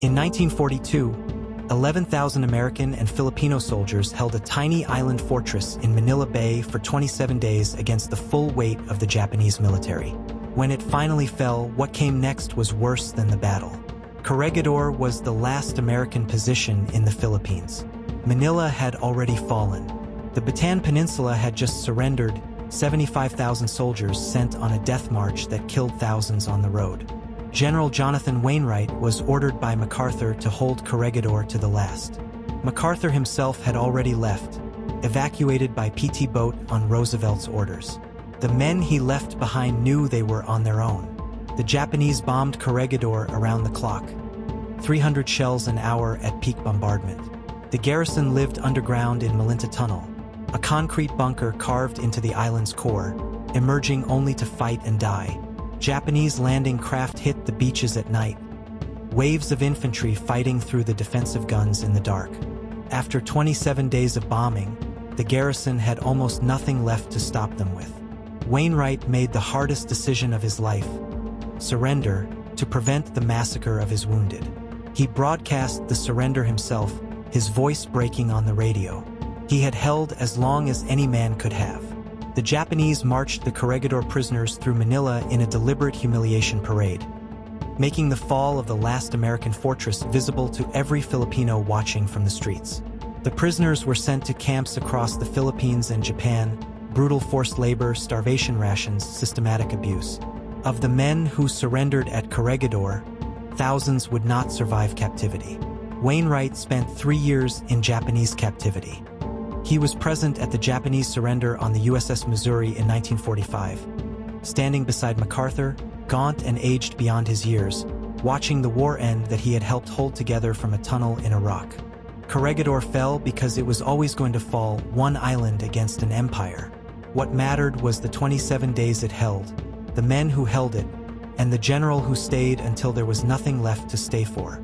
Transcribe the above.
In 1942, 11,000 American and Filipino soldiers held a tiny island fortress in Manila Bay for 27 days against the full weight of the Japanese military. When it finally fell, what came next was worse than the battle. Corregidor was the last American position in the Philippines. Manila had already fallen. The Bataan Peninsula had just surrendered, 75,000 soldiers sent on a death march that killed thousands on the road. General Jonathan Wainwright was ordered by MacArthur to hold Corregidor to the last. MacArthur himself had already left, evacuated by PT boat on Roosevelt's orders. The men he left behind knew they were on their own. The Japanese bombed Corregidor around the clock, 300 shells an hour at peak bombardment. The garrison lived underground in Malinta Tunnel, a concrete bunker carved into the island's core, emerging only to fight and die. Japanese landing craft hit the beaches at night, waves of infantry fighting through the defensive guns in the dark. After 27 days of bombing, the garrison had almost nothing left to stop them with. Wainwright made the hardest decision of his life: surrender to prevent the massacre of his wounded. He broadcast the surrender himself, his voice breaking on the radio. He had held as long as any man could have. The Japanese marched the Corregidor prisoners through Manila in a deliberate humiliation parade, making the fall of the last American fortress visible to every Filipino watching from the streets. The prisoners were sent to camps across the Philippines and Japan: brutal forced labor, starvation rations, systematic abuse. Of the men who surrendered at Corregidor, thousands would not survive captivity. Wainwright spent 3 years in Japanese captivity. He was present at the Japanese surrender on the USS Missouri in 1945, standing beside MacArthur, gaunt and aged beyond his years, watching the war end that he had helped hold together from a tunnel in a rock. Corregidor fell because it was always going to fall, one island against an empire. What mattered was the 27 days it held, the men who held it, and the general who stayed until there was nothing left to stay for.